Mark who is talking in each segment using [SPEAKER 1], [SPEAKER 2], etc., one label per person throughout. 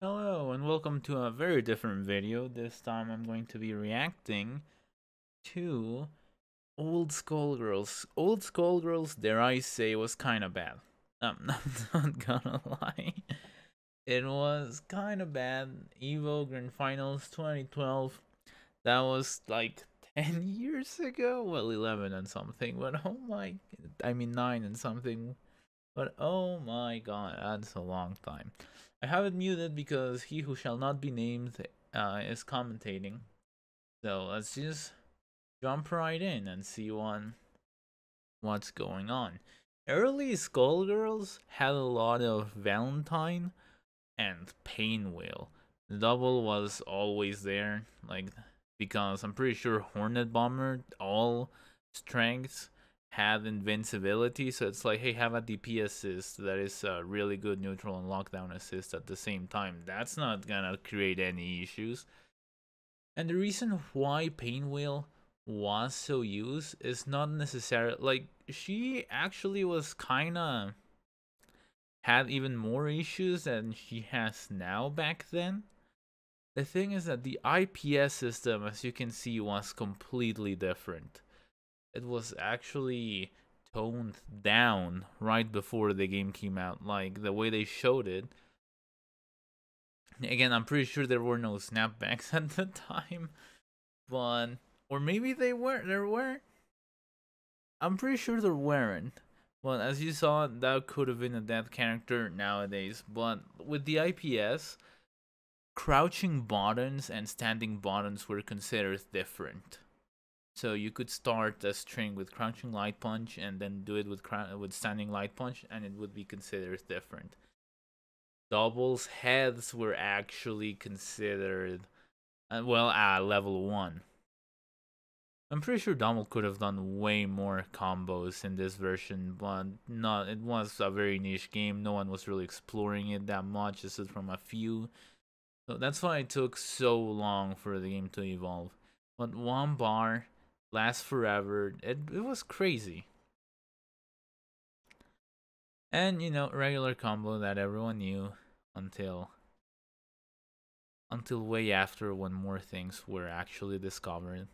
[SPEAKER 1] Hello and welcome to a very different video. This time I'm going to be reacting to Old Skullgirls. Old Skullgirls, dare I say, was kinda bad. I'm not gonna lie. It was kinda bad. EVO Grand Finals 2012. That was like 10 years ago? Well, 11 and something, but I mean 9 and something. But oh my god, that's a long time. I have it muted because he who shall not be named is commentating. So let's just jump right in and see what's going on. Early Skullgirls had a lot of Valentine and Painwheel. The double was always there, like because I'm pretty sure Hornet Bomber all strengths had invincibility, so it's like, hey, have a DP assist that is a really good neutral and lockdown assist at the same time. That's not gonna create any issues. And the reason why Painwheel was so used is not necessarily like she actually was kinda had even more issues than she has now back then. The thing is that the IPS system, as you can see, was completely different. It was actually toned down right before the game came out. Like the way they showed it. Again, I'm pretty sure there were no snapbacks at the time, but or maybe they were. There were. I'm pretty sure there weren't. But as you saw, that could have been a dead character nowadays. But with the IPS, crouching buttons and standing buttons were considered different. So you could start a string with crouching light punch and then do it with standing light punch, and it would be considered different. Doubles heads were actually considered level 1. I'm pretty sure Double could have done way more combos in this version, but not. It was a very niche game. No one was really exploring it that much, just from a few. So that's why it took so long for the game to evolve. But one bar lasts forever. It was crazy. And regular combo that everyone knew until way after when more things were actually discovered.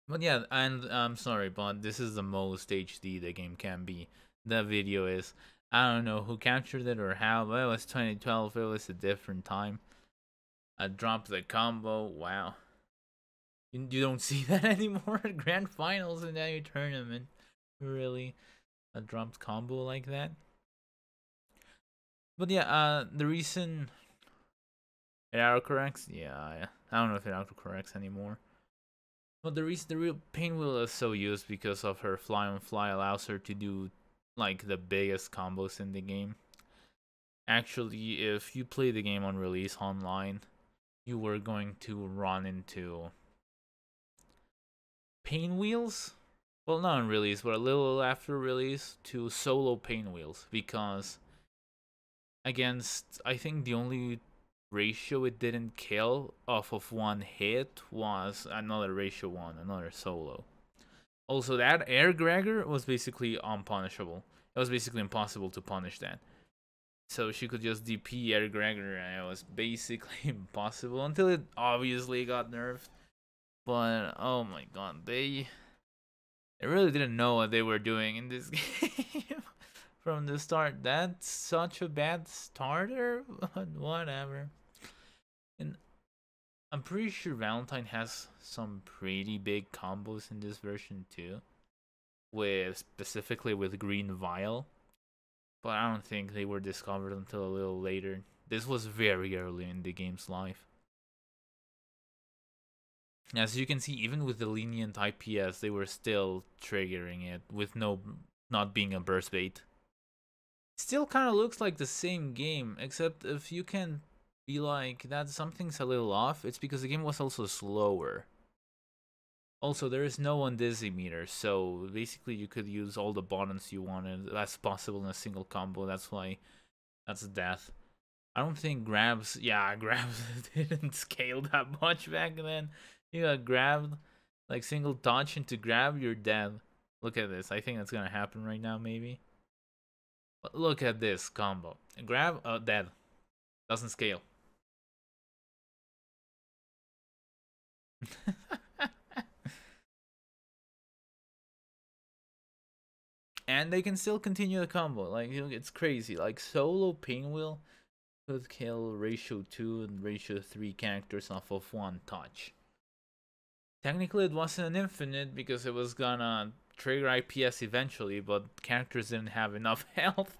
[SPEAKER 1] But yeah, and I'm sorry, but this is the most HD the game can be. The video is. I don't know who captured it or how, but it was 2012. It was a different time. I dropped the combo. Wow. You don't see that anymore at Grand Finals in any tournament. Really? A dropped combo like that? But yeah, the reason it autocorrects, yeah, I don't know if it autocorrects anymore. But the reason the real Painwheel is so used because of her fly on fly allows her to do like the biggest combos in the game. Actually, if you play the game on release online, you were going to run into Painwheels. Well, not on release, but a little after release to solo Painwheels because against I think the only ratio it didn't kill off of one hit was another ratio 1, another solo. Also, that air gragger was basically unpunishable. It was basically impossible to punish that. So she could just DP air gragger and it was basically impossible until it obviously got nerfed. But oh my god, they really didn't know what they were doing in this game from the start. That's such a bad starter, but whatever. And I'm pretty sure Valentine has some pretty big combos in this version too, specifically with Green Vial. But I don't think they were discovered until a little later. This was very early in the game's life. As you can see, even with the lenient IPS, they were still triggering it with not being a burst bait. Still kind of looks like the same game, except if you can be like that something's a little off, it's because the game was also slower. Also, there is no one dizzy meter, so basically you could use all the buttons you wanted. That's possible in a single combo. That's why that's death. I don't think grabs. Yeah, grabs didn't scale that much back then. You got grabbed, like single touch into grab, you're dead. Look at this. I think that's gonna happen right now, maybe. But look at this combo. Grab, dead. Doesn't scale. And they can still continue the combo. Like, you know, it's crazy. Like, solo Pinwheel could kill ratio 2 and ratio 3 characters off of one touch. Technically, it wasn't an infinite because it was gonna trigger IPS eventually, but characters didn't have enough health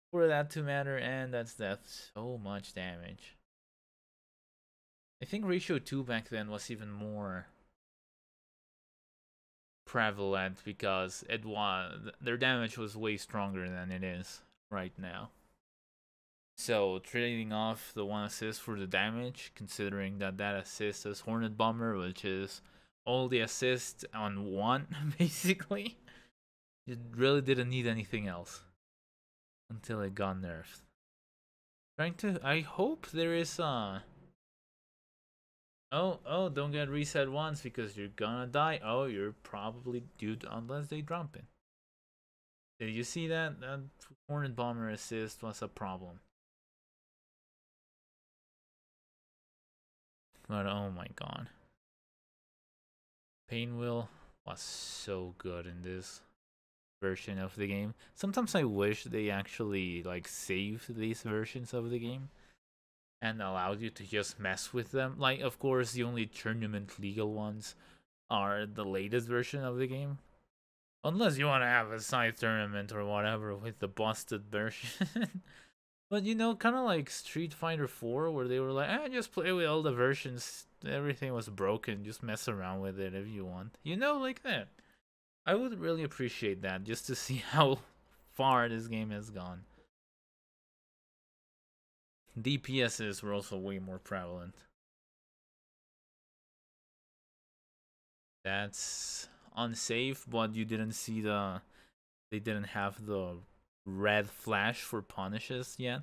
[SPEAKER 1] for that to matter, and that's death. So much damage. I think ratio 2 back then was even more prevalent because their damage was way stronger than it is right now. So trading off the one assist for the damage, considering that assist is Hornet Bomber, which is all the assist on one, basically. It really didn't need anything else until it got nerfed. I hope there is Oh, don't get reset once because you're gonna die. Oh, you're probably due unless they drop it. Did you see that? That Hornet Bomber assist was a problem. But oh my god. Pinwheel was so good in this version of the game. Sometimes I wish they actually like saved these versions of the game and allowed you to just mess with them. Like, of course, the only tournament legal ones are the latest version of the game. Unless you want to have a side tournament or whatever with the busted version. But you know, kind of like Street Fighter 4, where they were like, just play with all the versions. Everything was broken. Just mess around with it if you want. You know, like that. I would really appreciate that just to see how far this game has gone. DPSs were also way more prevalent. That's unsafe, but you didn't see they didn't have the red flash for punishes yet.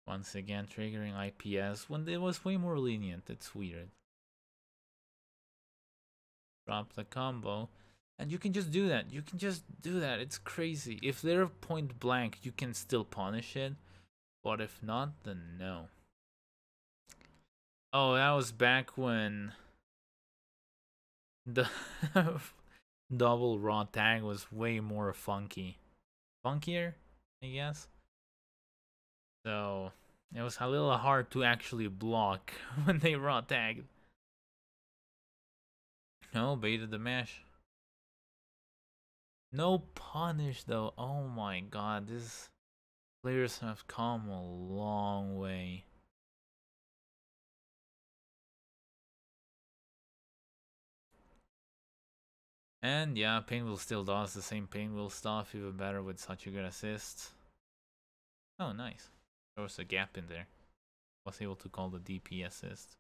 [SPEAKER 1] Once again, triggering IPS when it was way more lenient. It's weird. Drop the combo. And you can just do that. You can just do that. It's crazy. If they're point blank, you can still punish it. But if not, then no. Oh, that was back when the double raw tag was way more funky. Funkier, I guess. So it was a little hard to actually block when they raw tagged. No, baited the mesh. No punish though. Oh my god, these players have come a long way. And yeah, Pinwheel still does the same Pinwheel stuff, even better with such a good assist. Oh, nice. There was a gap in there. Was able to call the DP assist.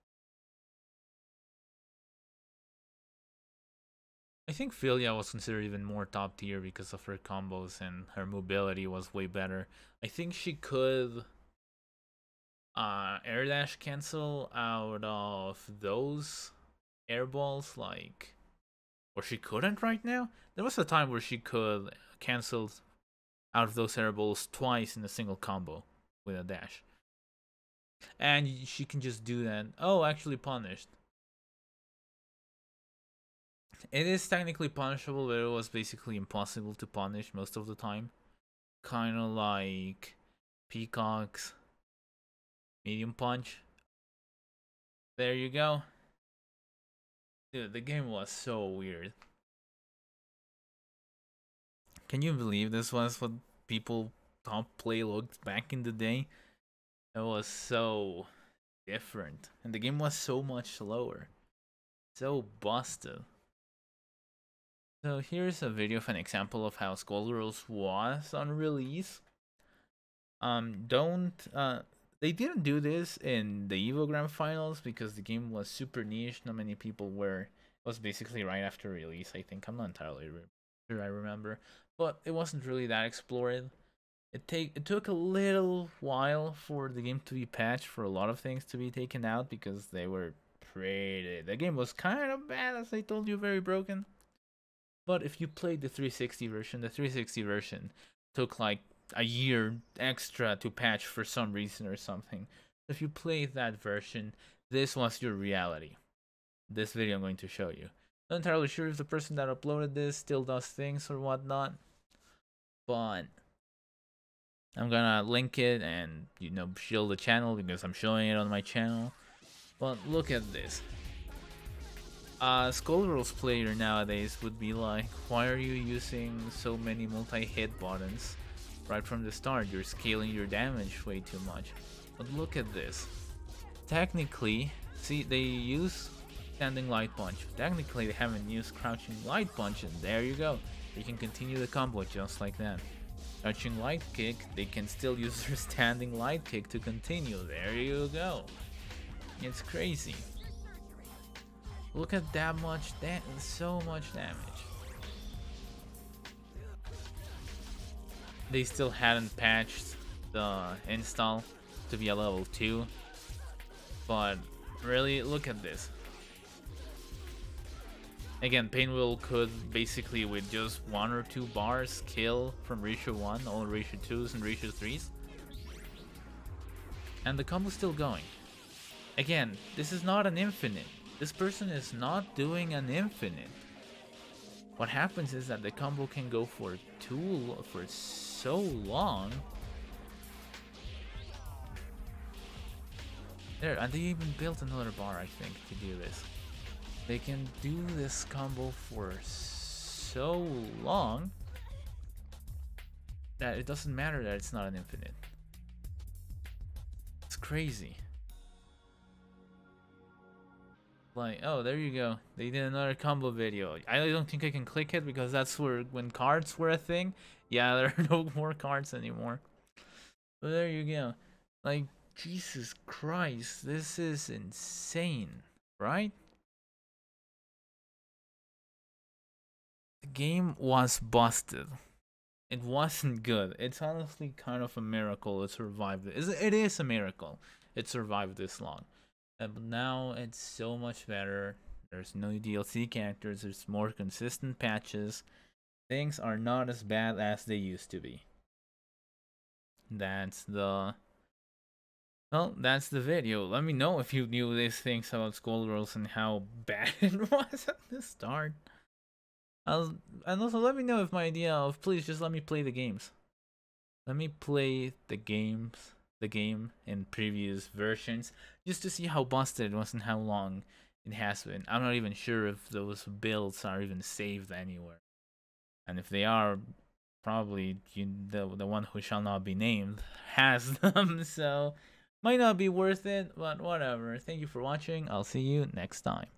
[SPEAKER 1] I think Philia was considered even more top tier because of her combos and her mobility was way better. I think she could air dash cancel out of those air balls, like, or she couldn't right now. There was a time where she could cancel out of those air balls twice in a single combo with a dash, and she can just do that. Oh, actually punished. It is technically punishable, but it was basically impossible to punish most of the time. Kind of like Peacock's medium punch. There you go. Dude, the game was so weird. Can you believe this was what people top play looked back in the day? It was so different. And the game was so much slower. So busted. So here's a video of an example of how Skullgirls was on release. They didn't do this in the Evo Grand Finals because the game was super niche. Not many people were. It was basically right after release, I think. I'm not entirely sure I remember, but it wasn't really that explored. It took a little while for the game to be patched, for a lot of things to be taken out because they were pretty. The game was kind of bad, as I told you, very broken. But if you played the 360 version took like a year extra to patch for some reason or something. If you play that version, this was your reality. This video I'm going to show you. Not entirely sure if the person that uploaded this still does things or whatnot, but I'm gonna link it and, you know, shield the channel because I'm showing it on my channel. But look at this. Skullgirls player nowadays would be like, why are you using so many multi-hit buttons? Right from the start, you're scaling your damage way too much. But look at this. Technically, see, they use standing light punch. Technically, they haven't used crouching light punch, and there you go. You can continue the combo just like that. Crouching light kick, they can still use their standing light kick to continue. There you go. It's crazy. Look at that much, so much damage. They still hadn't patched the install to be a level 2. But really, look at this. Again, Painwheel could basically with just 1 or 2 bars kill from ratio 1, all ratio 2s and ratio 3s. And the combo's still going. Again, this is not an infinite. This person is not doing an infinite. What happens is that the combo can go for so long. There, and they even built another bar, I think, to do this. They can do this combo for so long that it doesn't matter that it's not an infinite. It's crazy. Like, oh, there you go. They did another combo video. I don't think I can click it because that's where when cards were a thing. Yeah, there are no more cards anymore. But there you go. Like, Jesus Christ, this is insane, right? The game was busted. It wasn't good. It's honestly kind of a miracle it survived. It is a miracle it survived this long. But now it's so much better. There's no DLC characters. There's more consistent patches. Things are not as bad as they used to be. That's the video. Let me know if you knew these things about Skullgirls and how bad it was at the start. And also let me know if my idea of please just let me play the games. Let me play the game in previous versions just to see how busted it was and how long it has been. I'm not even sure if those builds are even saved anywhere. And if they are, probably the one who shall not be named has them, so might not be worth it, but whatever. Thank you for watching. I'll see you next time.